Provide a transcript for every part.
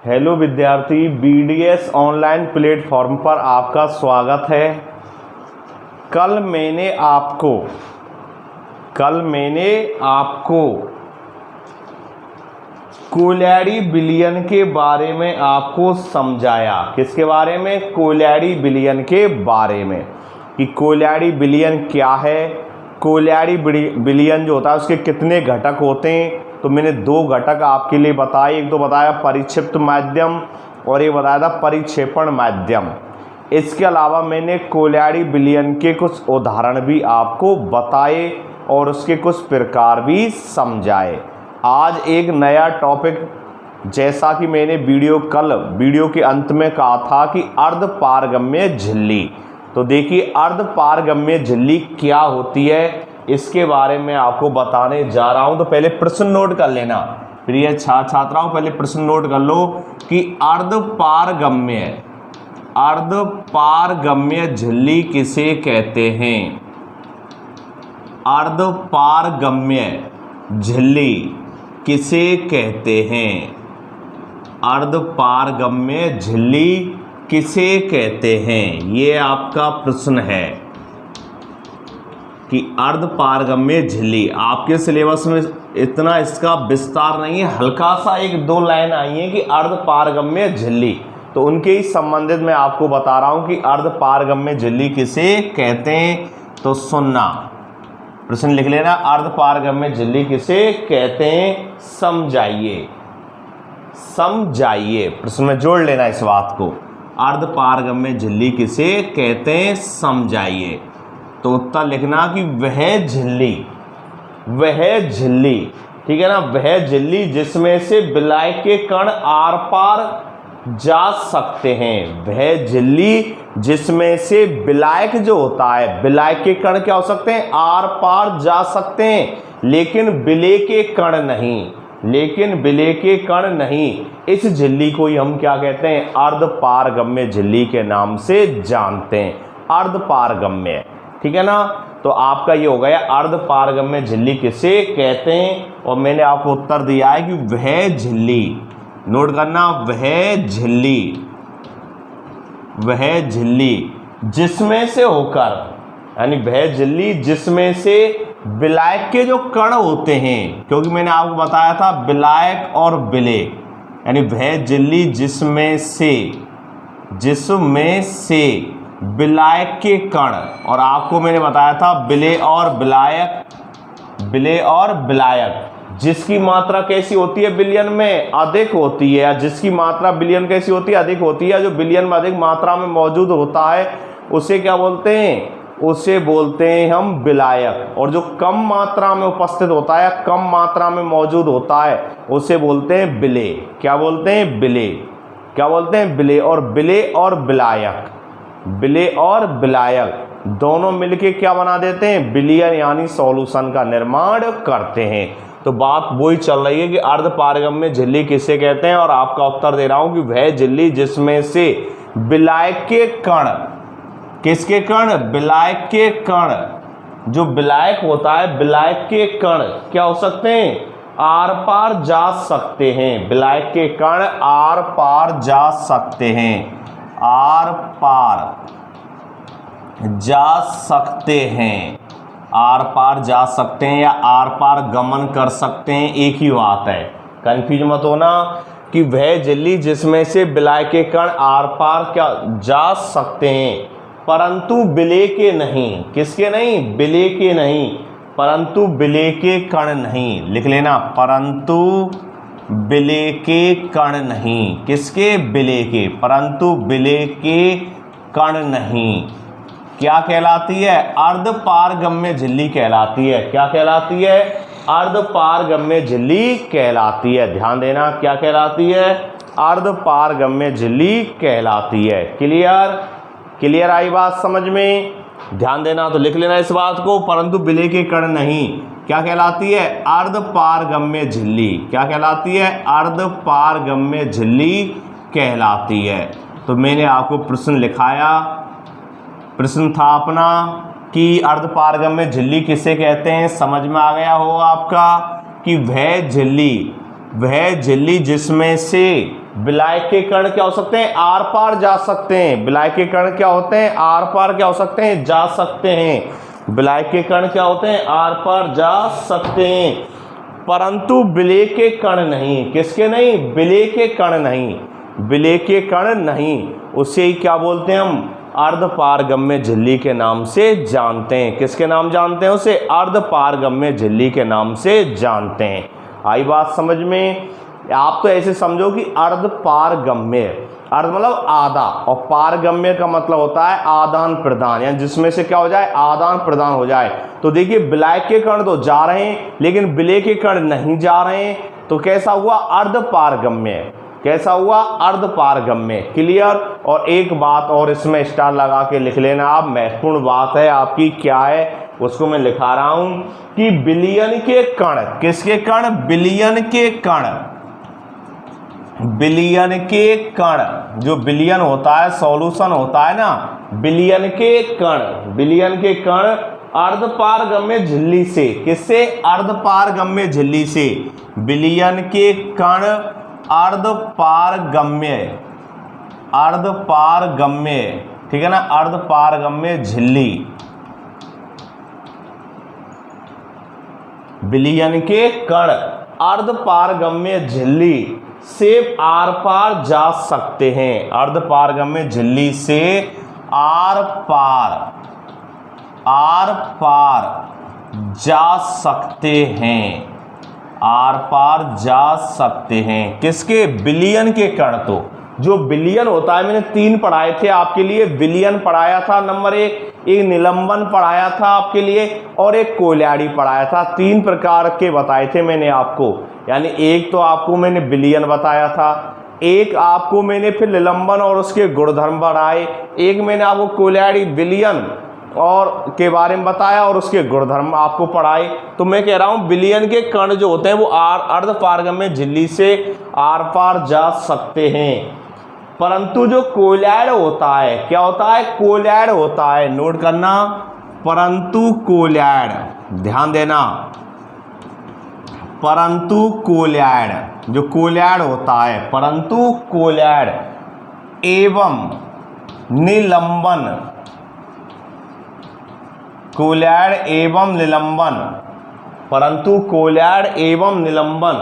Hello विद्यार्थी, BDS online platform पर आपका स्वागत है। कल मैंने आपको कोलैरी विलयन के बारे में आपको समझाया। किसके बारे में? कोलैरी विलयन के बारे में, कि कोलैरी विलयन क्या है, कोलैरी विलयन जो होता है उसके कितने घटक होते हैं। तो मैंने दो घटक आपके लिए बताए, एक तो बताया परिक्षिप्त माध्यम और एक बताया था परिक्षेपण माध्यम। इसके अलावा मैंने कोलैरी विलयन के कुछ उदाहरण भी आपको बताए और उसके कुछ प्रकार भी समझाए। आज एक नया टॉपिक, जैसा कि मैंने वीडियो के अंत में कहा था कि अर्धपारगम्य झिल्ली। तो देखिए, अर्धपारगम्य झिल्ली क्या होती है इसके बारे में आपको बताने जा रहा हूं। तो पहले प्रश्न नोट कर लेना, प्रिय छात्राओं, पहले प्रश्न नोट कर लो कि अर्धपारगम्य झिल्ली किसे कहते हैं। अर्धपारगम्य झिल्ली किसे कहते हैं? अर्धपारगम्य झिल्ली किसे कहते हैं, ये आपका प्रश्न है कि अर्धपारगम्य झिल्ली। आपके सिलेबस में इतना इसका विस्तार नहीं है, हल्का सा एक दो लाइन आई है कि अर्धपारगम्य झिल्ली, तो उनके ही संबंधित मैं आपको बता रहा हूं कि अर्धपारगम्य झिल्ली किसे कहते हैं। तो सुनना, प्रश्न लिख लेना, अर्धपारगम्य झिल्ली किसे कहते हैं, समझाइए। प्रश्न में जोड़ लेना इस बात को, अर्धपारगम्य झिल्ली किसे कहते हैं, समझाइए। तो उत्तर लिखना कि वह झिल्ली, ठीक है ना, वह झिल्ली जिसमें से विलायक के कण आर पार जा सकते हैं। वह झिल्ली जिसमें से विलायक जो होता है, विलायक के कण क्या हो सकते हैं, आर पार जा सकते हैं, लेकिन विलेय के कण नहीं। इस झिल्ली को ही हम क्या कहते हैं, अर्धपारगम्य झिल्ली के नाम से जानते हैं, अर्धपारगम्य, ठीक है ना। तो आपका ये हो गया अर्धपारगम्य झिल्ली किसे कहते हैं, और मैंने आपको उत्तर दिया है कि वह झिल्ली, नोट करना, वह झिल्ली जिसमें से होकर, यानी वह झिल्ली जिसमें से विलायक के जो कण होते हैं, क्योंकि मैंने आपको बताया था विलायक और विलेय, यानी वह झिल्ली जिसमें से विलायक के कण, और आपको मैंने बताया था विलेय और विलायक, जिसकी मात्रा कैसी होती है विलयन में, अधिक होती है, या जिसकी मात्रा विलयन कैसी होती है, अधिक होती है। जो विलयन में अधिक मात्रा में मौजूद होता है उसे क्या बोलते हैं, उसे बोलते हैं हम विलायक। और जो कम मात्रा में उपस्थित होता है, कम मात्रा में मौजूद होता है, उसे बोलते हैं विलेय। क्या बोलते हैं, विलेय। और विलायक दोनों मिलके क्या बना देते हैं, विलयन यानी सॉल्यूशन का निर्माण करते हैं। तो बात वही चल रही है कि अर्धपारगम्य झिल्ली किसे कहते हैं, और आपका उत्तर दे रहा हूं कि वह झिल्ली जिसमें से विलायक के कण, किसके कण, विलायक के कण, जो विलायक होता है, विलायक के कण क्या हो सकते हैं, आर पार जा सकते हैं। विलायक के कण आर पार जा सकते हैं, आर पार जा सकते हैं या आर पार गमन कर सकते हैं, एक ही बात है, कंफ्यूज मत होना। कि वह झिल्ली जिसमें से विलायक के कण आर पार क्या जा सकते हैं, परंतु विलेय के नहीं। किसके नहीं, विलेय के नहीं, परंतु विलेय के कण नहीं। लिख लेना, परंतु विलेय के कण नहीं। किसके, विलेय के, परंतु विलेय के कण नहीं। क्या कहलाती है, अर्धपारगम्य झिल्ली कहलाती है। क्या कहलाती है, अर्धपारगम्य झिल्ली कहलाती है। ध्यान देना, क्या कहलाती है, अर्धपारगम्य झिल्ली कहलाती है। क्लियर आई बात समझ में? ध्यान देना, तो लिख लेना इस बात को, परंतु विलेय के कण नहीं। क्या कहलाती है, अर्धपारगम्य झिल्ली। क्या कहलाती है, अर्धपारगम्य झिल्ली कहलाती है। तो मैंने आपको प्रश्न लिखाया, प्रश्न था अपना कि अर्धपारगम्य झिल्ली किसे कहते हैं, समझ में आ गया होगा आपका कि वह झिल्ली वह झिल्ली जिसमें से विलायक के कण क्या हो सकते हैं, आर पार जा सकते हैं। विलायक के कण क्या होते हैं, आर पार क्या हो सकते हैं, जा सकते हैं। विलायक के कण क्या होते हैं, आर पार जा सकते हैं, परंतु विलेय के कण नहीं। किसके नहीं, विलेय के कण नहीं, विलेय के कण नहीं। उसे क्या बोलते हैं हम, अर्धपारगम्य झिल्ली के नाम से जानते हैं। किसके नाम जानते हैं उसे, अर्धपारगम्य झिल्ली के नाम से जानते हैं। आई बात समझ में। आप तो ऐसे समझो कि अर्धपारगम्य, अर्ध मतलब आधा, और पारगम्य का मतलब होता है आदान प्रदान, यानी जिसमें से क्या हो जाए, आदान प्रदान हो जाए। तो देखिए विलायक के कण तो जा रहे हैं लेकिन विलेय के कण नहीं जा रहे हैं, तो कैसा हुआ, अर्धपारगम्य। कैसा हुआ, अर्धपारगम्य। क्लियर। और एक बात और इसमें स्टार लगा के लिख लेना आप, महत्वपूर्ण बात है आपकी, क्या है उसको मैं लिखा रहा हूं कि विलयन के कण, किसके कण, विलयन के कण, विलयन के कण, जो विलयन होता है, सॉल्यूशन होता है ना, विलयन के कण, विलयन के कण अर्धपारगम्य झिल्ली से, किससे, अर्धपारगम्य झिल्ली से, विलयन के कण अर्धपारगम्य, अर्धपारगम्य, ठीक है ना, अर्धपारगम्य झिल्ली, विलयन के कण अर्धपारगम्य झिल्ली से आर पार जा सकते हैं। अर्धपारगम्य झिल्ली से आर पार जा सकते हैं, आर पार जा सकते हैं। किसके, विलयन के कण। तो जो विलयन होता है, मैंने 3 पढ़ाए थे आपके लिए, विलयन पढ़ाया था नंबर 1, एक निलंबन पढ़ाया था आपके लिए, और एक कोल्याड़ी पढ़ाया था। 3 प्रकार के बताए थे मैंने आपको, यानी एक तो आपको मैंने विलयन बताया था, एक आपको मैंने फिर निलंबन और उसके गुणधर्म बढ़ाए, एक मैंने आपको कोल्याड़ी विलयन और के बारे में बताया और उसके गुणधर्म आपको पढ़ाए। तो मैं कह रहा हूं विलयन के कण जो होते हैं वो अर्धपारगम्य झिल्ली से आर पार जा सकते हैं, परंतु जो कोल्याड होता है, क्या होता है, कोल्याड होता है, नोट करना, परंतु कोल्याड, ध्यान देना, परंतु कोल्याड, जो कोल्याड होता है, परंतु कोल्याड एवं निलंबन, कोल्याड एवं निलंबन, परंतु कोल्याड एवं निलंबन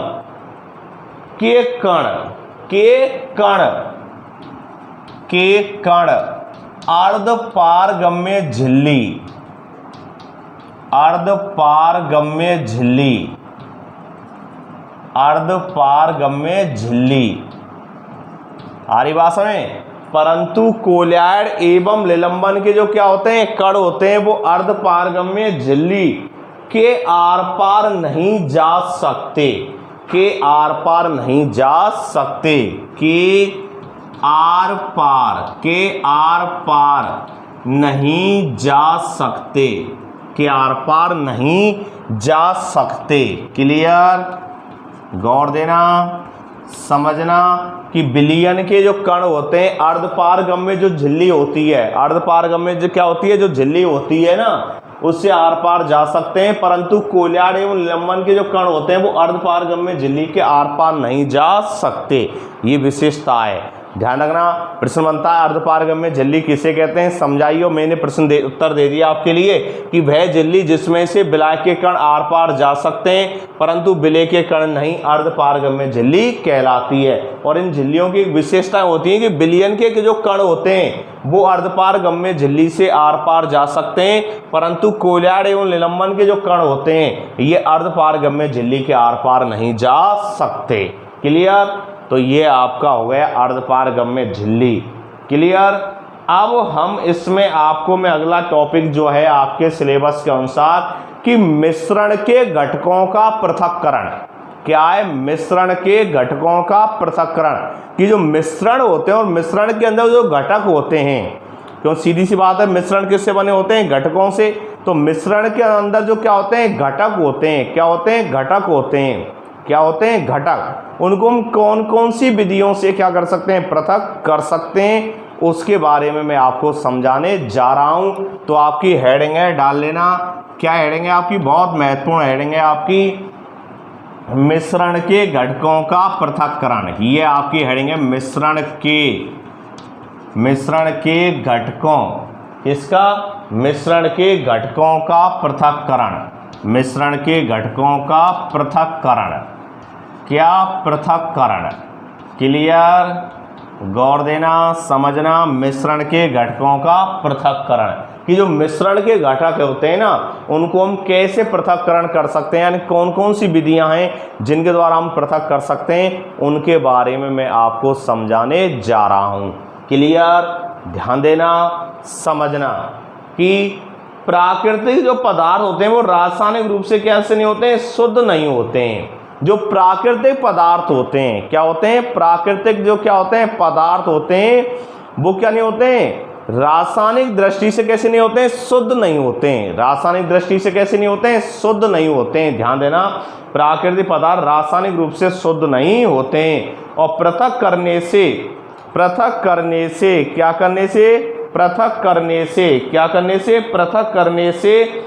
के कण, के कण अर्धपारगम्य झिल्ली, अर्धपारगम्य झिल्ली, अर्धपारगम्य झिल्ली, आ रही बात में। परंतु कोल्याड एवं निलंबन के जो क्या होते हैं, कण होते हैं, वो अर्धपारगम्य झिल्ली के आर पार नहीं जा सकते, के आर पार नहीं जा सकते, के आर पार, के आर पार नहीं जा सकते, के आर पार नहीं जा सकते। क्लियर। गौर देना, समझना कि विलयन के जो कण होते हैं, अर्धपारगम्य जो झिल्ली होती है, अर्धपारगम्य जो क्या होती है, जो झिल्ली होती है ना, उससे आर पार जा सकते हैं, परंतु कोल्याड एवं निलंबन के जो कण होते हैं वो अर्धपारगम्य झिल्ली के आर पार नहीं जा सकते। ये विशेषता है, ध्यान रखना। प्रश्न बनता है अर्धपारगम्य झिल्ली किसे कहते हैं, समझाइए। मैंने प्रश्न उत्तर दे दिया आपके लिए कि वह झिल्ली जिसमें से विलायक के कण आर पार जा सकते हैं परंतु विलेय के कण नहीं, अर्धपारगम्य झिल्ली कहलाती है। और इन झिल्लियों की विशेषताएं होती हैं कि विलयन के जो कण होते हैं वो अर्धपारगम्य झिल्ली से आर पार जा सकते हैं, परंतु कोल्याड एवं निलंबन के जो कण होते हैं ये अर्धपारगम्य झिल्ली के आर पार नहीं जा सकते। क्लियर। तो ये आपका हो गया अर्धपारगम्य झिल्ली। क्लियर। अब हम इसमें आपको मैं अगला टॉपिक जो है आपके सिलेबस के अनुसार कि मिश्रण के घटकों का पृथक्करण, क्या है, मिश्रण के घटकों का पृथक्करण, कि जो मिश्रण होते हैं और मिश्रण के अंदर जो घटक होते हैं, क्यों सीधी सी बात है, मिश्रण किससे बने होते हैं, घटकों से। तो मिश्रण के अंदर जो क्या होते हैं, घटक होते हैं, क्या होते हैं, घटक होते हैं, क्या होते हैं, घटक। उनको हम कौन कौन सी विधियों से क्या कर सकते हैं, पृथक कर सकते हैं, उसके बारे में मैं आपको समझाने जा रहा हूं। तो आपकी हेडिंग है, डाल लेना, क्या हेडिंग है आपकी, बहुत महत्वपूर्ण हेडिंग है आपकी, मिश्रण के घटकों का पृथक्करण, ये आपकी हेडिंग है। मिश्रण के घटकों, इसका मिश्रण के घटकों का पृथक्करण, मिश्रण के घटकों का पृथक्करण, क्या पृथक्करण, क्लियर, गौर देना, समझना। मिश्रण के घटकों का पृथक्करण, कि जो मिश्रण के घटक होते हैं ना, उनको हम कैसे पृथक्करण कर सकते हैं, यानी कौन कौन सी विधियां हैं जिनके द्वारा हम पृथक कर सकते हैं, उनके बारे में मैं आपको समझाने जा रहा हूं। क्लियर, ध्यान देना, समझना कि प्राकृतिक जो पदार्थ होते हैं वो रासायनिक रूप से कैसे नहीं होते हैं, शुद्ध नहीं होते हैं। जो प्राकृतिक पदार्थ होते हैं, क्या होते हैं, प्राकृतिक जो क्या होते हैं पदार्थ होते हैं, वो क्या नहीं होते हैं, रासायनिक दृष्टि से कैसे नहीं होते हैं, शुद्ध नहीं होते हैं। रासायनिक दृष्टि से कैसे नहीं होते हैं, शुद्ध नहीं होते हैं। ध्यान देना, प्राकृतिक पदार्थ रासायनिक रूप से शुद्ध नहीं होते हैं। और पृथक करने से क्या करने से, पृथक करने से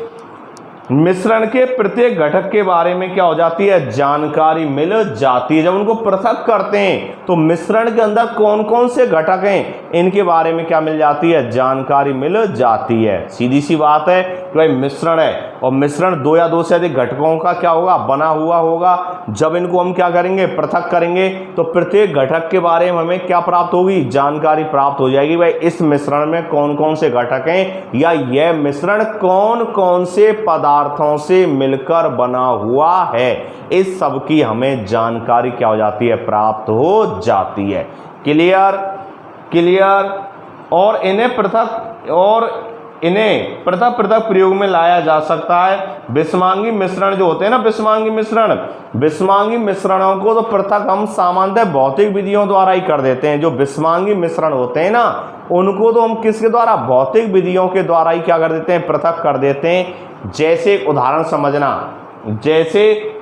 मिश्रण के प्रत्येक घटक के बारे में क्या हो जाती है, जानकारी मिल जाती है। जब उनको पृथक करते हैं तो मिश्रण के अंदर कौन कौन से घटक हैं, इनके बारे में क्या मिल जाती है, जानकारी मिल जाती है। सीधी सी बात है कि भाई मिश्रण है और मिश्रण दो या दो से अधिक घटकों का क्या होगा, बना हुआ होगा। जब इनको हम क्या करेंगे, पृथक करेंगे, तो प्रत्येक घटक के बारे में हमें क्या प्राप्त होगी, जानकारी प्राप्त हो जाएगी। भाई इस मिश्रण में कौन कौन से घटक हैं, या यह मिश्रण कौन कौन से पदार्थों से मिलकर बना हुआ है, इस सब की हमें जानकारी क्या हो जाती है, प्राप्त हो जाती है। क्लियर, और इन्हें पृथक प्रयोग में लाया जा सकता है। विषमांगी मिश्रण जो होते हैं ना, विषमांगी मिश्रणों को तो पृथक हम सामान्यतः भौतिक विधियों द्वारा ही कर देते हैं। जो विषमांगी मिश्रण होते हैं ना, उनको तो हम किसके द्वारा, भौतिक विधियों के द्वारा ही क्या कर देते हैं, पृथक कर देते हैं। जैसे उदाहरण समझना, जैसे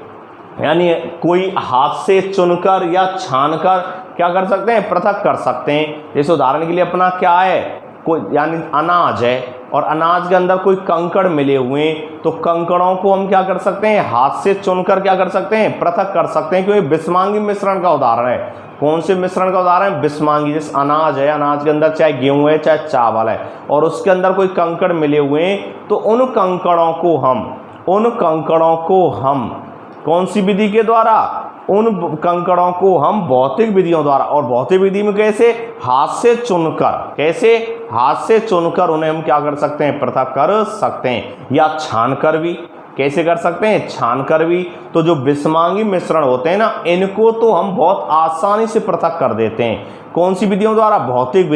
यानी कोई हाथ से चुनकर या छानकर क्या कर सकते हैं, पृथक कर सकते हैं। जैसे उदाहरण के लिए अपना क्या है, कोई यानी अनाज है और अनाज के अंदर कोई कंकड़ मिले हुए हैं, तो कंकड़ों को हम क्या कर सकते हैं, हाथ से चुनकर क्या कर सकते हैं, पृथक कर सकते हैं, क्योंकि विषमांगी मिश्रण का उदाहरण है। कौन से मिश्रण का उदाहरण है, विषमांगी। जैसे अनाज है, अनाज के अंदर चाहे गेहूं है चाहे चावल है, और उसके अंदर कोई कंकड़ मिले हुए हैं, तो उन कंकड़ों को हम कौन सी विधि के द्वारा, उन कंकड़ों को हम भौतिक विधियों द्वारा, और भौतिक विधि में कैसे, हाथ से चुनकर उन्हें हम क्या कर सकते हैं, पृथक कर सकते हैं। या छानकर भी, कैसे कर सकते हैं, छानकर भी। तो जो विषमांगी मिश्रण होते हैं ना, इनको तो हम बहुत आसानी से पृथक कर देते हैं। कौन सी विधियों द्वारा, भौतिक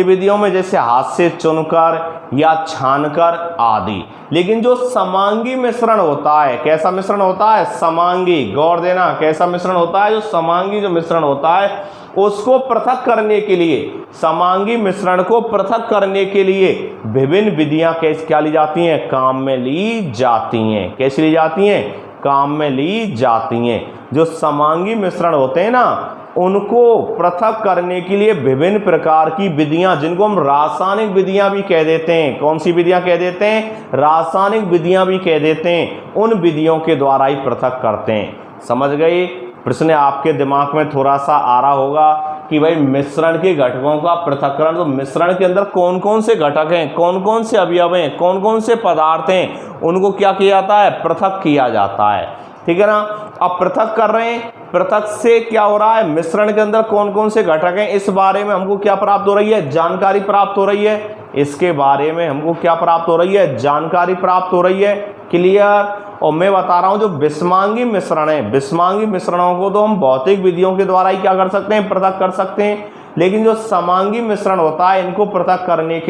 विधियों में जैसे हाथ से चुनकर या छानकर आदि। लेकिन जो समांगी मिश्रण होता है, कैसा मिश्रण होता है, समांगी, गौर देना, कैसा मिश्रण होता है, जो समांगी जो मिश्रण होता है, उसको पृथक करने के लिए, समांगी मिश्रण को पृथक करने के लिए विभिन्न विधियां क्या ली जाती हैं, काम में ली जाती हैं। कैसे ली जाती हैं, काम में ली जाती हैं। जो समांगी मिश्रण होते हैं ना, उनको पृथक करने के लिए विभिन्न प्रकार की विधियां, जिनको हम रासायनिक विधियां भी कह देते हैं। कौन सी विधियां कह देते हैं, रासायनिक विधियां भी कह देते हैं। उन विधियों के द्वारा ही पृथक करते हैं। समझ गए, प्रश्न आपके दिमाग में थोड़ा सा आ रहा होगा कि भाई मिश्रण के घटकों का पृथक्करण, तो मिश्रण के अंदर कौन कौन से घटक हैं, कौन कौन से अवयव हैं, कौन कौन से पदार्थ हैं, उनको क्या किया जाता है, पृथक किया जाता है। ठीक है ना। अब पृथक कर रहे हैं, पृथक से क्या हो रहा है, मिश्रण के अंदर कौन कौन से घटक हैं, इस बारे में हमको क्या प्राप्त हो रही है, जानकारी प्राप्त हो रही है। इसके बारे में हमको क्या प्राप्त हो रही है, जानकारी प्राप्त हो रही है। क्लियर। और मैं बता रहा हूं जो विषमांगी मिश्रण है, विषमांगी मिश्रणों को तो हम भौतिक विधियों के द्वारा ही क्या कर सकते हैं, पृथक कर सकते हैं। लेकिन जो समांगी मिश्रण होता है, इनको पृथक करने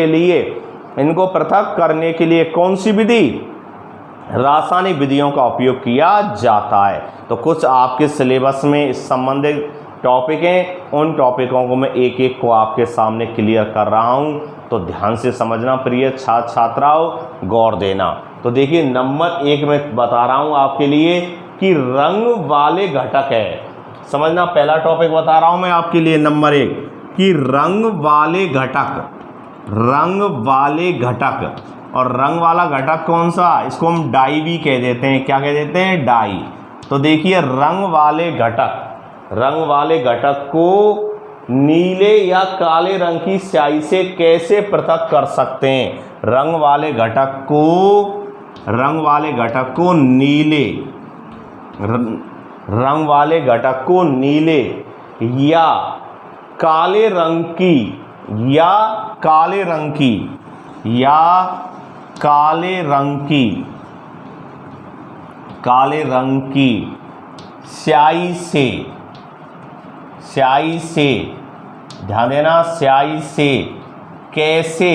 के लिए कौन सी विधि, रासायनिक विधियों का उपयोग किया जाता है। तो कुछ आपके सिलेबस में इस संबंधित टॉपिक हैं, उन टॉपिकों को मैं एक एक को आपके सामने क्लियर कर रहा हूं, तो ध्यान से समझना प्रिय छात्र छात्राओं, गौर देना। तो देखिए नंबर 1 में बता रहा हूं आपके लिए कि रंग वाले घटक है। समझना, पहला टॉपिक बता रहा हूं मैं आपके लिए नंबर 1 कि रंग वाले घटक। और रंग वाला घटक कौन सा, इसको हम डाई भी कह देते हैं। क्या कह देते हैं, डाई। तो देखिए रंग वाले घटक को नीले या काले रंग की स्याही से कैसे पृथक कर सकते हैं? रंग वाले घटक को नीले या काले रंग की स्याही से ध्यान देना, स्याही से कैसे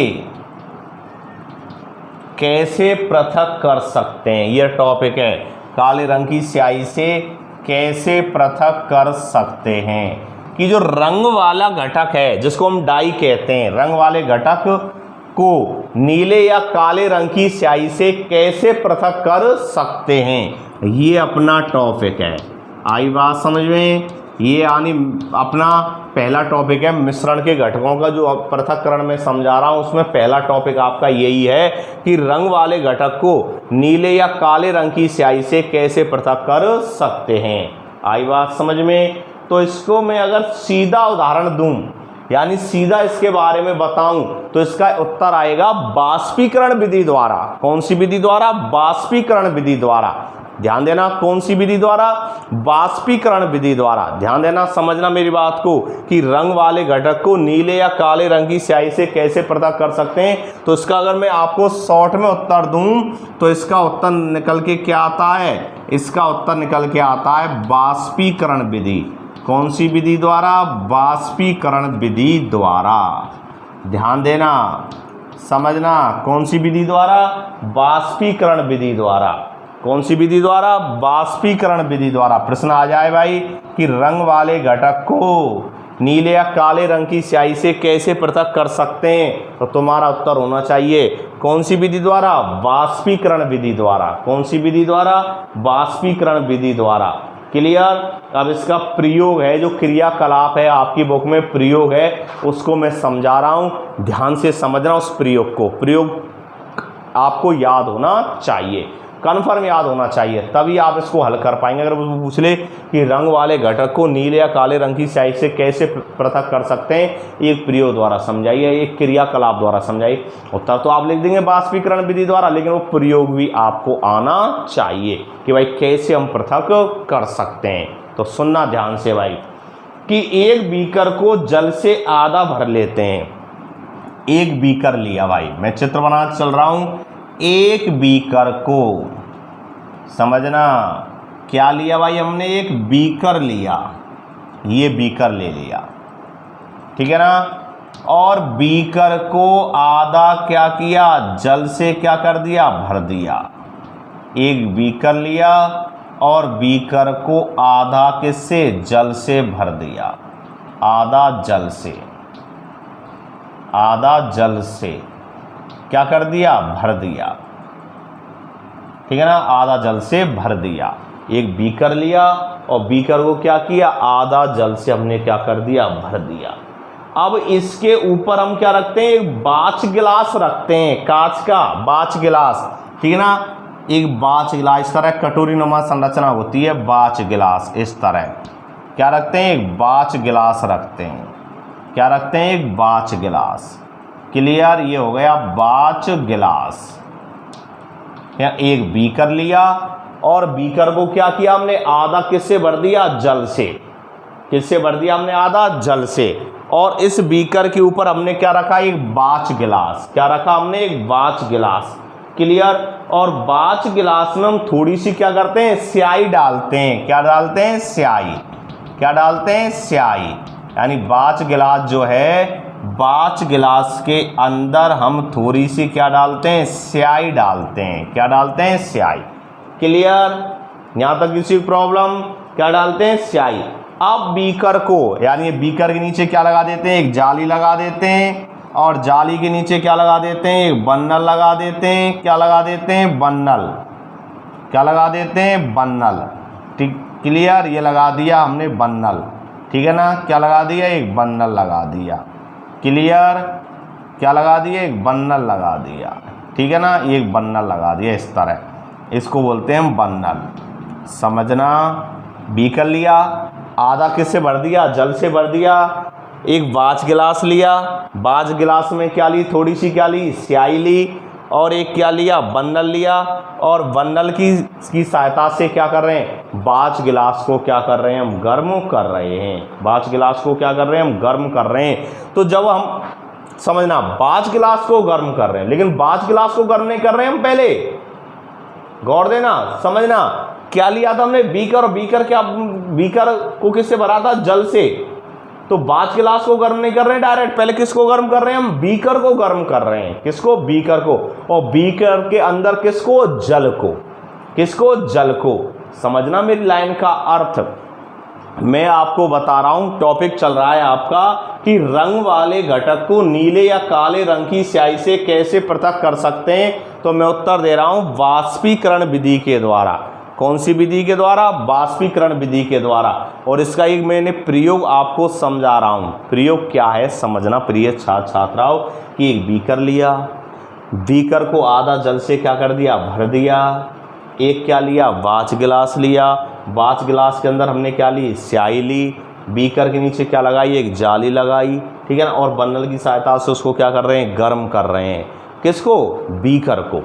पृथक कर सकते हैं, यह टॉपिक है। काले रंग की स्याही से कैसे पृथक कर सकते हैं कि जो रंग वाला घटक है जिसको हम डाई कहते हैं, रंग वाले घटक को नीले या काले रंग की स्याही से कैसे पृथक कर सकते हैं, ये अपना टॉपिक है। आई बात समझ में? ये यानी अपना पहला टॉपिक है मिश्रण के घटकों का, जो पृथक्करण में समझा रहा हूँ उसमें पहला टॉपिक आपका यही है कि रंग वाले घटक को नीले या काले रंग की स्याही से कैसे पृथक कर सकते हैं। आई बात समझ में? तो इसको मैं अगर सीधा उदाहरण दूं यानी सीधा इसके बारे में बताऊं तो इसका उत्तर आएगा बाष्पीकरण विधि द्वारा। कौन सी विधि द्वारा? बाष्पीकरण विधि द्वारा। ध्यान देना, कौन सी विधि द्वारा? बाष्पीकरण विधि द्वारा। ध्यान देना, समझना मेरी बात को कि रंग वाले घटक को नीले या काले रंग की स्याही से कैसे पृथक कर सकते हैं। तो इसका अगर मैं आपको शॉर्ट में उत्तर दूं तो इसका उत्तर निकल के क्या आता है? इसका उत्तर निकल के आता है बाष्पीकरण विधि। कौन सी विधि द्वारा? बाष्पीकरण विधि द्वारा। ध्यान देना, समझना, कौन सी विधि द्वारा? बाष्पीकरण विधि द्वारा। कौन सी विधि द्वारा? बाष्पीकरण विधि द्वारा। प्रश्न आ जाए भाई कि रंग वाले घटक को नीले या काले रंग की स्याही से कैसे पृथक कर सकते हैं, तो तुम्हारा उत्तर होना चाहिए कौन सी विधि द्वारा? बाष्पीकरण विधि द्वारा। कौन सी विधि द्वारा? बाष्पीकरण विधि द्वारा। क्लियर? अब इसका प्रयोग है, जो क्रियाकलाप है आपकी बुक में प्रयोग है, उसको मैं समझा रहा हूँ, ध्यान से समझना उस प्रयोग को। प्रयोग आपको याद होना चाहिए, कन्फर्म याद होना चाहिए, तभी आप इसको हल कर पाएंगे। अगर वो पूछ ले कि रंग वाले घटक को नीले या काले रंग की स्याही से कैसे पृथक कर सकते हैं, एक प्रयोग द्वारा समझाइए, एक क्रियाकलाप द्वारा समझाइए। उत्तर तो आप लिख देंगे बाष्पीकरण विधि द्वारा, लेकिन वो प्रयोग भी आपको आना चाहिए कि भाई कैसे हम पृथक कर सकते हैं। तो सुनना ध्यान से भाई कि एक बीकर को जल से आधा भर लेते हैं। एक बीकर लिया भाई, मैं चित्र बनाते चल रहा हूं। एक बीकर को, समझना, क्या लिया भाई हमने? एक बीकर लिया, ये बीकर ले लिया, ठीक है ना। और बीकर को आधा क्या किया? जल से क्या कर दिया? भर दिया। एक बीकर लिया और बीकर को आधा किससे? जल से भर दिया। आधा जल से, आधा जल से क्या कर दिया? भर दिया, ठीक है ना। आधा जल से भर दिया। एक बीकर लिया और बीकर को क्या किया? आधा जल से हमने क्या कर दिया? भर दिया। अब इसके ऊपर हम क्या रखते हैं? एक बाच गिलास रखते हैं, कांच का बाच गिलास, ठीक है ना। एक बाच गिलास, इस तरह कटोरी नुमा संरचना होती है, बाच गिलास, इस तरह क्या रखते हैं? एक बाच गिलास रखते हैं। क्या रखते हैं? एक बाच गिलास। क्लियर? ये हो गया बाच गिलास। या एक बीकर लिया और बीकर को क्या किया हमने? आधा किससे भर दिया? जल से। किससे भर दिया हमने? आधा जल से। और इस बीकर के ऊपर हमने क्या रखा? एक बाच गिलास। क्या रखा हमने? एक बाच गिलास। क्लियर? और बाच गिलास में हम थोड़ी सी क्या करते हैं? स्याही डालते हैं। क्या डालते हैं? स्याही। क्या डालते हैं? स्याही। यानी बाच गिलास जो है, बाच गिलास के अंदर हम थोड़ी सी क्या डालते हैं? स्याही डालते हैं। क्या डालते हैं? स्याही। क्लियर? यहाँ तक किसी प्रॉब्लम? क्या डालते हैं? स्याही। अब बीकर को, यानी बीकर के नीचे क्या लगा देते हैं? एक जाली लगा देते हैं, और जाली के नीचे क्या लगा देते हैं? एक बन्नल लगा देते हैं। क्या लगा देते हैं? बन्नल। क्या लगा देते हैं? बन्नल। ठीक, क्लियर? ये लगा दिया हमने बन्नल, ठीक है ना। क्या लगा दिया? एक बन्नल लगा दिया। क्लियर? क्या लगा दिया? एक बन्नल लगा दिया, ठीक है ना। एक बन्नल लगा दिया इस तरह, इसको बोलते हैं बन्नल। समझना, बीकर लिया, आधा किससे भर दिया, जल से भर दिया। एक बाच गिलास लिया, बाच गिलास में क्या ली, थोड़ी सी क्या ली, स्याही ली, और एक क्या लिया, बन्नल लिया, और बन्नल की सहायता से क्या कर रहे हैं, बाच गिलास को क्या कर रहे हैं, हम गर्म कर रहे हैं। बाच गिलास को क्या कर रहे हैं, हम गर्म कर रहे हैं। तो जब हम समझना, बाच गिलास को गर्म कर रहे हैं, लेकिन बाच गिलास को गर्म नहीं कर रहे हैं हम पहले, गौर देना, समझना। क्या लिया था हमने, बीकर, और बीकर को किससे भरा था, जल से। तो बाच गिलास को गर्म नहीं कर रहे हैं डायरेक्ट, पहले किसको गर्म कर रहे हैं हम, बीकर को गर्म कर रहे हैं। किसको, बीकर को, और बीकर के अंदर किसको, जल को। किसको, जल को। समझना मेरी लाइन का अर्थ, मैं आपको बता रहा हूं, टॉपिक चल रहा है आपका कि रंग वाले घटक को नीले या काले रंग की स्याही से कैसे पृथक कर सकते हैं। तो मैं उत्तर दे रहा हूं, वाष्पीकरण विधि के द्वारा। कौन सी विधि के द्वारा, वाष्पीकरण विधि के द्वारा। और इसका एक मैंने प्रयोग आपको समझा रहा हूं। प्रयोग क्या है समझना प्रिय छात्राओं, कि एक बीकर लिया, बीकर को आधा जल से क्या कर दिया, भर दिया। एक क्या लिया, बाच गिलास लिया, बाच गिलास के अंदर हमने क्या ली, स्याही ली, बीकर के नीचे क्या लगाई, एक जाली लगाई, ठीक है ना, और बन्नल की सहायता से उसको क्या कर रहे हैं, गर्म कर रहे हैं। किसको, बीकर को,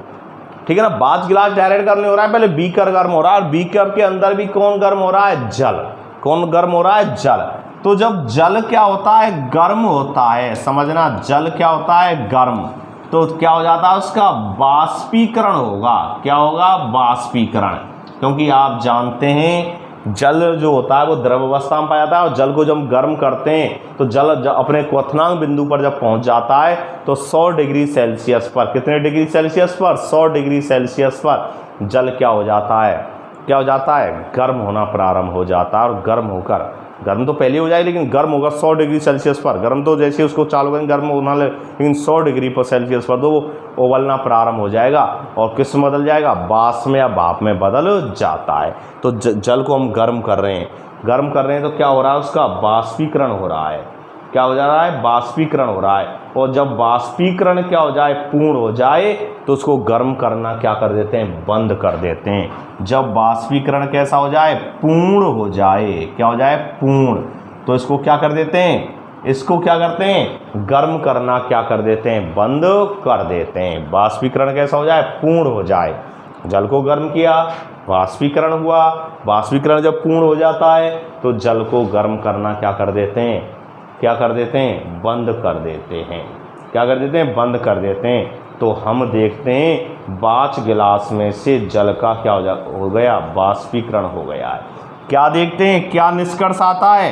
ठीक है ना। बाच गिलास डायरेक्ट गर्म नहीं हो रहा है, पहले बीकर गर्म हो रहा है, और बीकर के अंदर भी कौन गर्म हो रहा है, जल। कौन गर्म हो रहा है, जल। तो जब जल क्या होता है, गर्म होता है, समझना, जल क्या होता है, गर्म, तो क्या हो जाता है, उसका वाष्पीकरण होगा। क्या होगा, वाष्पीकरण। क्योंकि आप जानते हैं जल जो होता है वो द्रव अवस्था में पाया जाता है, और जल को जब गर्म करते हैं तो जल अपने क्वथनांक बिंदु पर जब पहुंच जाता है तो 100 डिग्री सेल्सियस पर, कितने डिग्री सेल्सियस पर, 100 डिग्री सेल्सियस पर जल क्या हो जाता है, क्या हो जाता है, गर्म होना प्रारंभ हो जाता है। और गर्म होकर, गर्म तो पहले हो जाए लेकिन गर्म होगा 100 डिग्री सेल्सियस पर, गर्म तो जैसे उसको चालू करेंगे गर्म होना, लेकिन 100 डिग्री पर सेल्सियस पर तो वो उबलना प्रारंभ हो जाएगा, और किस में बदल जाएगा, वाष्प में या भाप में बदल जाता है। तो जल को हम गर्म कर रहे हैं, गर्म कर रहे हैं, तो क्या हो रहा है, उसका वाष्पीकरण हो रहा है। क्या हो जा रहा है, वाष्पीकरण हो रहा है। और जब वाष्पीकरण क्या हो जाए, पूर्ण हो जाए, तो उसको गर्म करना क्या कर देते हैं, बंद कर देते हैं। जब वाष्पीकरण कैसा हो जाए, पूर्ण हो जाए, क्या हो जाए, पूर्ण, तो इसको क्या कर देते हैं, इसको क्या करते हैं, गर्म करना क्या कर देते हैं, बंद कर देते हैं। वाष्पीकरण कैसा हो जाए, पूर्ण हो जाए। जल को गर्म किया, वाष्पीकरण हुआ, वाष्पीकरण जब पूर्ण हो जाता है तो जल को गर्म करना क्या कर देते हैं, क्या कर देते हैं, बंद कर देते हैं। क्या कर देते हैं, बंद कर देते हैं। तो हम देखते हैं बाच गिलास में से जल का क्या हो गया, वाष्पीकरण हो गया है। क्या देखते हैं, क्या निष्कर्ष आता है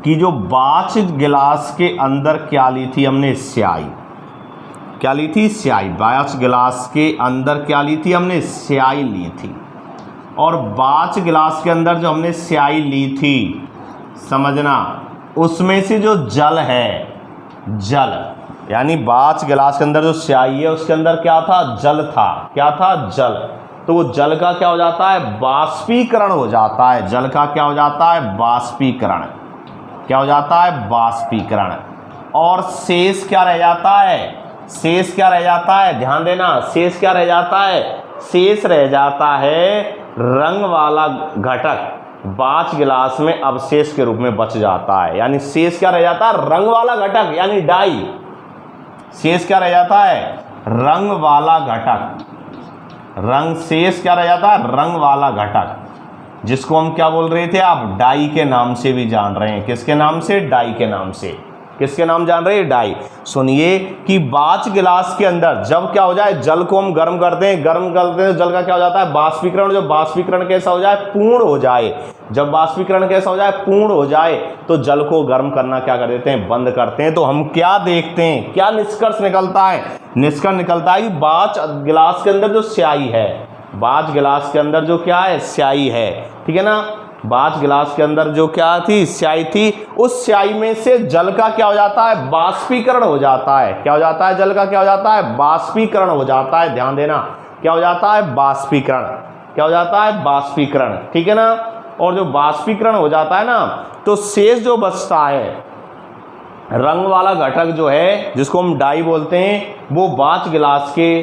कि जो बाच गिलास के अंदर क्या ली थी हमने, स्याही। क्या ली थी, स्याही। बाच गिलास के अंदर क्या ली थी हमने, स्याही ली थी। और बाच गिलास के अंदर जो हमने स्याही ली थी, समझना, उसमें से जो जल है, जल यानी बाच गिलास के अंदर जो स्याही है उसके अंदर क्या था, जल था। क्या था, जल। तो वो जल का क्या हो जाता है, वाष्पीकरण हो जाता है। जल का क्या हो जाता है, वाष्पीकरण। क्या हो जाता है, वाष्पीकरण। और शेष क्या रह जाता है, शेष क्या रह जाता है, ध्यान देना, शेष क्या रह जाता है, शेष रह जाता है रंग वाला घटक बाच गिलास में अवशेष के रूप में बच जाता है। यानी शेष क्या रह जाता है, रंग वाला घटक, यानी डाई। शेष क्या रह जाता है, रंग वाला घटक। रंग शेष क्या रह जाता है, रंग वाला घटक, जिसको हम क्या बोल रहे थे, आप डाई के नाम से भी जान रहे हैं। किसके नाम से, डाई के नाम से। किसके नाम जान रहे हैं, डाई। सुनिए कि बाच गिलास के अंदर जब क्या हो जाए, जल को हम गर्म करते हैं, गर्म करते हैं, जल का क्या हो जाता है, वाष्पीकरण। जब वाष्पीकरण कैसा हो जाए, पूर्ण हो जाए। जब वाष्पीकरण कैसा हो जाए, पूर्ण हो जाए, तो जल को गर्म करना क्या कर देते हैं, बंद करते हैं। तो हम क्या देखते हैं, क्या निष्कर्ष निकलता है, निष्कर्ष निकलता है कि बाच गिलास के अंदर जो स्याही है, बाच गिलास के अंदर जो क्या है, स्याही है, ठीक है ना। बाच गिलास के अंदर जो क्या थी, स्याही थी, उस स्याही में से जल का क्या हो जाता है, वाष्पीकरण हो जाता है। क्या हो जाता है, जल का क्या हो जाता है, वाष्पीकरण हो जाता है। ध्यान देना, क्या हो जाता है, वाष्पीकरण। क्या हो जाता है, वाष्पीकरण, ठीक है ना। और जो वाष्पीकरण हो जाता है ना, तो शेष जो बचता है, रंग वाला घटक जो है, जिसको हम डाई बोलते हैं, वो बाच गिलास के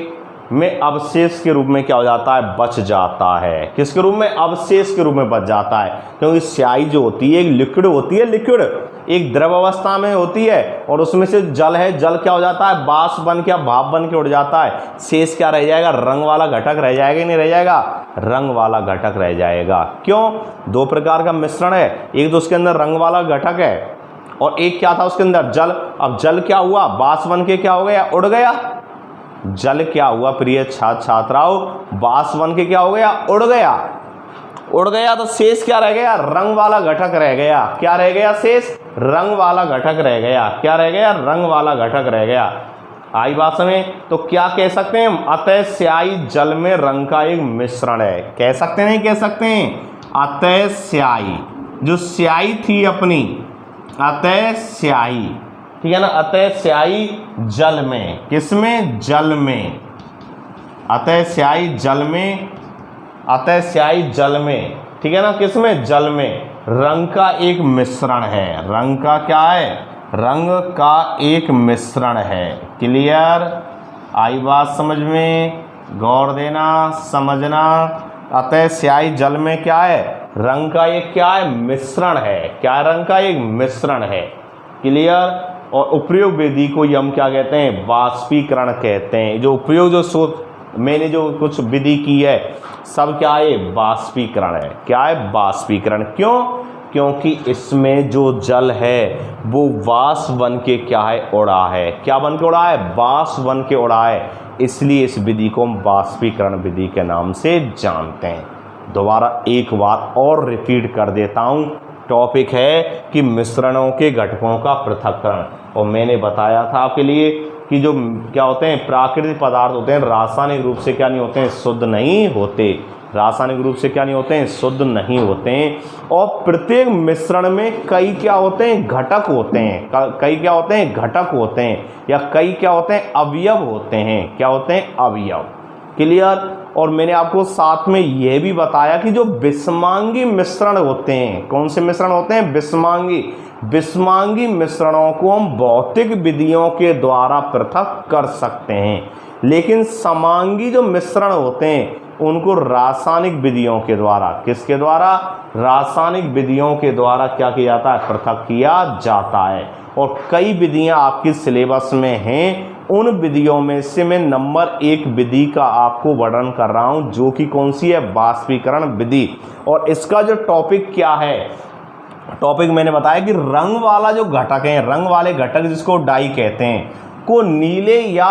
में अवशेष के रूप में क्या हो जाता है, बच जाता है। किसके रूप में, अवशेष के रूप में बच जाता है, क्योंकि स्याही जो होती है एक लिक्विड होती है, लिक्विड एक द्रव अवस्था में होती है, और उसमें से जल है, जल क्या हो जाता है, बाष्प बन के, भाप बन के उड़ जाता है। शेष क्या रह जाएगा, रंग वाला घटक रह जाएगा, नहीं रह जाएगा, रंग वाला घटक रह जाएगा। क्यों, दो प्रकार का मिश्रण है, एक तो उसके अंदर रंग वाला घटक है और एक क्या था उसके अंदर, जल। अब जल क्या हुआ, बाष्प बन के क्या हो गया, उड़ गया। जल क्या हुआ प्रिय छात्राओं, बाष्प बन के क्या हो गया, उड़ गया। उड़ गया तो शेष क्या रह गया, रंग वाला घटक रह गया। क्या रह गया शेष, रंग वाला घटक रह गया। क्या रह गया, रंग वाला घटक रह गया। आई बात समझ, तो क्या कह सकते हैं, अतः स्याही जल में रंग का एक मिश्रण है। कह सकते नहीं कह सकते हैं, अतः स्याही, जो स्याही थी अपनी, अतः स्याही, ठीक है ना, अतः स्याही जल में, किसमें, जल में, अतः स्याही जल में, अतः स्याही जल में, ठीक है ना, किसमें, जल में रंग का एक मिश्रण है। रंग का क्या है, रंग का एक मिश्रण है। क्लियर, आई बात समझ में, गौर देना, समझना। अतः स्याही जल में क्या है, रंग का एक क्या है, मिश्रण है। क्या रंग का एक मिश्रण है। क्लियर, और उपयोग विधि को हम क्या कहते हैं, वाष्पीकरण कहते हैं। जो उपयोग, जो शोध मैंने जो कुछ विधि की है, सब क्या है, वाष्पीकरण है। क्या है, वाष्पीकरण। क्यों, क्योंकि इसमें जो जल है वो वाष्प बन के क्या है, उड़ा है। क्या बन के उड़ा है, वाष्प बन के उड़ा है, इसलिए इस विधि को हम वाष्पीकरण विधि के नाम से जानते हैं। दोबारा एक बार और रिपीट कर देता हूँ, टॉपिक है कि मिश्रणों के घटकों का पृथक्करण। और मैंने बताया था आपके लिए कि जो क्या होते हैं, प्राकृतिक पदार्थ होते हैं, रासायनिक रूप से क्या नहीं होते हैं, शुद्ध नहीं होते। रासायनिक रूप से क्या नहीं होते हैं, शुद्ध नहीं होते हैं। और प्रत्येक मिश्रण में कई क्या होते हैं, घटक होते हैं। कई क्या होते हैं, घटक होते हैं, या कई क्या होते हैं, अवयव होते हैं। क्या होते हैं, अवयव। क्लियर। और मैंने आपको साथ में यह भी बताया कि जो विषमांगी मिश्रण होते हैं, कौन से मिश्रण होते हैं, विषमांगी। विषमांगी मिश्रणों को हम भौतिक विधियों के द्वारा पृथक कर सकते हैं, लेकिन समांगी जो मिश्रण होते हैं उनको रासायनिक विधियों के द्वारा, किसके द्वारा, रासायनिक विधियों के द्वारा क्या किया जाता है, पृथक किया जाता है। और कई विधियां आपकी सिलेबस में हैं, उन विधियों में से मैं नंबर 1 विधि का आपको वर्णन कर रहा हूं, जो कि कौन सी है, वाष्पीकरण विधि। और इसका जो टॉपिक क्या है, टॉपिक मैंने बताया कि रंग वाला जो घटक है, रंग वाले घटक जिसको डाई कहते हैं, को नीले या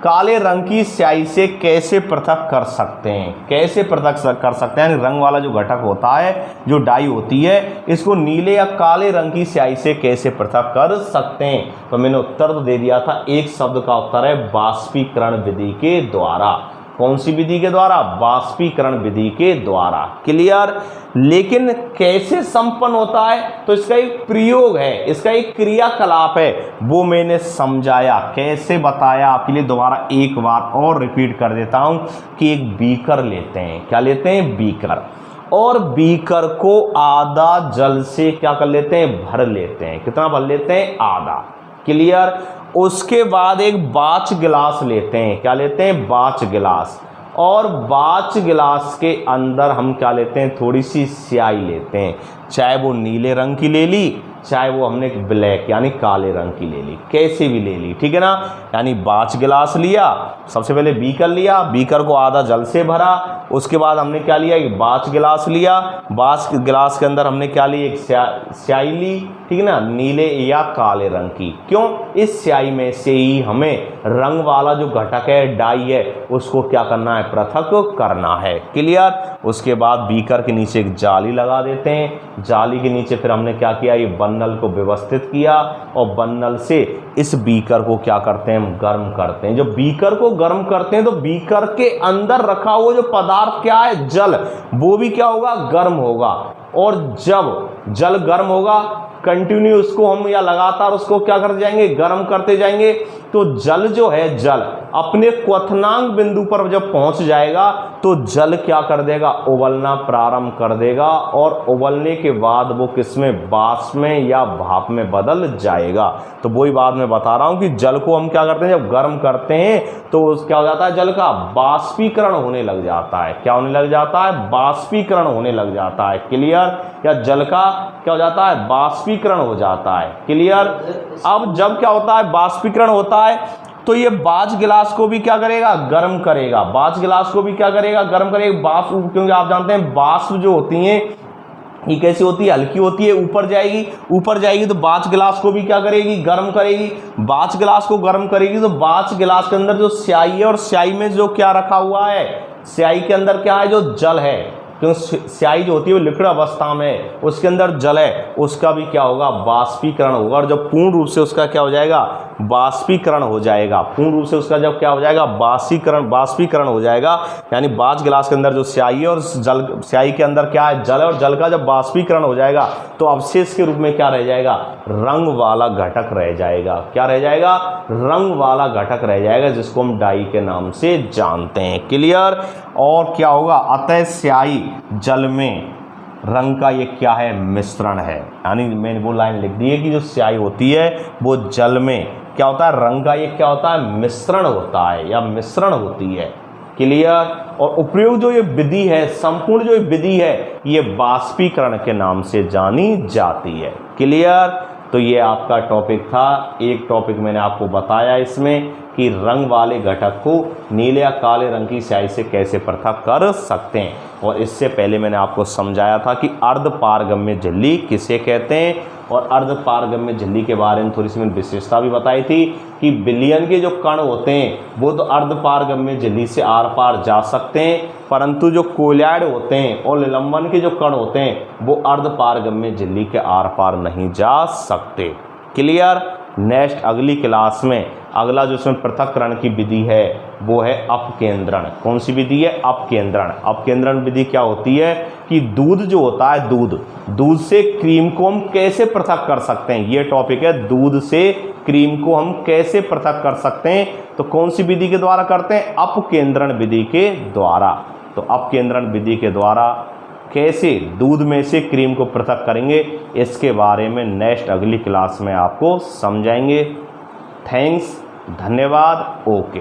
काले रंग की स्याही से कैसे पृथक कर सकते हैं। कैसे पृथक कर सकते हैं, रंग वाला जो घटक होता है, जो डाई होती है, इसको नीले या काले रंग की स्याही से कैसे पृथक कर सकते हैं। तो मैंने उत्तर तो दे दिया था, एक शब्द का उत्तर है वाष्पीकरण विधि के द्वारा। कौन सी विधि के द्वारा, वाष्पीकरण विधि के द्वारा। क्लियर। लेकिन कैसे संपन्न होता है, तो इसका एक प्रयोग है, इसका एक क्रियाकलाप है, वो मैंने समझाया, कैसे बताया आपके लिए। दोबारा एक बार और रिपीट कर देता हूं कि एक बीकर लेते हैं। क्या लेते हैं, बीकर। और बीकर को आधा जल से क्या कर लेते हैं, भर लेते हैं। कितना भर लेते हैं, आधा। क्लियर। उसके बाद एक बाच गिलास लेते हैं। क्या लेते हैं, बाच गिलास। और बाच गिलास के अंदर हम क्या लेते हैं, थोड़ी सी स्याही लेते हैं, चाहे वो नीले रंग की ले ली, चाहे वो हमने ब्लैक यानी काले रंग की ले ली, कैसे भी ले ली, ठीक है ना। यानी बाच गिलास लिया, सबसे पहले बीकर लिया, बीकर को आधा जल से भरा, उसके बाद हमने क्या लिया, एक बाच गिलास लिया, बाच गिलास के अंदर हमने क्या ली, एक स्याही ली, ठीक है ना, नीले या काले रंग की। क्यों, इस स्याही में से ही हमें रंग वाला जो घटक है, डाई है, उसको क्या करना है, पृथक करना है। क्लियर। उसके बाद बीकर के नीचे एक जाली लगा देते हैं, जाली के नीचे फिर हमने क्या किया, ये बन्नल को व्यवस्थित किया, और बन्नल से इस बीकर को क्या करते हैं, हम गर्म करते हैं। जब बीकर को गर्म करते हैं तो बीकर के अंदर रखा हुआ जो पदार्थ क्या है, जल, वो भी क्या होगा, गर्म होगा। और जब जल गर्म होगा, कंटिन्यू उसको हम या लगातार उसको क्या करते जाएंगे, गर्म करते जाएंगे, तो जल जो है, जल अपने क्वथनांक बिंदु पर जब पहुंच जाएगा तो जल क्या कर देगा, उबलना प्रारंभ कर देगा, और उबलने के बाद वो किसमें, वाष्प में या भाप में बदल जाएगा। तो वही बात मैं बता रहा हूं कि जल को हम क्या करते हैं, जब गर्म करते हैं तो क्या हो जाता है, जल का बाष्पीकरण होने लग जाता है। क्या होने लग जाता है, बाष्पीकरण होने लग जाता है। क्लियर? या जल का क्या हो जाता है, बाष्पीकरण हो जाता है। क्लियर? अब जब क्या होता है, बाष्पीकरण होता है तो ये बाज गिलास को भी क्या करेगा, गर्म करेगा। बाज गिलास को भी क्या करेगा, गर्म करेगा। वाष्प, क्योंकि आप जानते हैं वाष्प जो होती हैं ये कैसी होती है, हल्की होती है, ऊपर जाएगी, ऊपर जाएगी तो बाज गिलास को भी क्या करेगी, गर्म करेगी। बाज गिलास को गर्म करेगी तो बाज गिलास के अंदर जो स्याही है, और स्याही में जो क्या रखा हुआ है, स्याही के अंदर क्या है, जो जल है, क्योंकि स्याही जो होती है वो लिक्विड अवस्था में, उसके अंदर जल है, उसका भी क्या होगा, बाष्पीकरण होगा। और जब पूर्ण रूप से उसका क्या हो जाएगा, बाष्पीकरण हो जाएगा। पूर्ण रूप से उसका जब क्या हो जाएगा, बाष्पीकरण हो जाएगा, यानी बाज गिलास के अंदर जो स्याही है और जल, स्याही के अंदर क्या है, जल है, और जल का जब बाष्पीकरण हो जाएगा तो अवशेष के रूप में क्या रह जाएगा, रंग वाला घटक रह जाएगा। क्या रह जाएगा, रंग वाला घटक रह जाएगा, जिसको हम डाई के नाम से जानते हैं। क्लियर? और क्या होगा, अतः स्याही जल में रंग का ये क्या है, मिश्रण है। यानी मैंने वो लाइन लिख दी है कि जो स्याही होती है वो जल में क्या होता है, रंग का ये क्या होता है, मिश्रण होता है या मिश्रण होती है। क्लियर? और उपयोग जो ये विधि है, संपूर्ण जो विधि है, ये बाष्पीकरण के नाम से जानी जाती है। क्लियर? तो ये आपका टॉपिक था। एक टॉपिक मैंने आपको बताया इसमें कि रंग वाले घटक को नीले या काले रंग की स्याही से कैसे पृथक कर सकते हैं। और इससे पहले मैंने आपको समझाया था कि अर्धपारगम्य झिल्ली किसे कहते हैं, और अर्धपारगम्य झिल्ली के बारे में थोड़ी सी मैंने विशेषता भी बताई थी कि विलयन के जो कण होते हैं वो तो अर्धपारगम्य झिल्ली से आर पार जा सकते हैं, परंतु जो कोलियाइड होते हैं और निलंबन के जो कण होते हैं वो अर्धपारगम्य झिल्ली के आर पार नहीं जा सकते। क्लियर? नेक्स्ट अगली क्लास में अगला जो इसमें पृथक्करण की विधि है वो है अपकेंद्रण। कौन सी विधि है, अपकेंद्रण। अपकेंद्रण विधि क्या होती है कि दूध जो होता है, दूध से क्रीम को हम कैसे पृथक कर सकते हैं, ये टॉपिक है। दूध से क्रीम को हम कैसे पृथक कर सकते हैं, तो कौन सी विधि के द्वारा करते हैं, अपकेंद्रण विधि के द्वारा। तो अपकेंद्रण विधि के द्वारा कैसे दूध में से क्रीम को पृथक करेंगे, इसके बारे में नेक्स्ट अगली क्लास में आपको समझाएंगे। थैंक्स, धन्यवाद, ओके।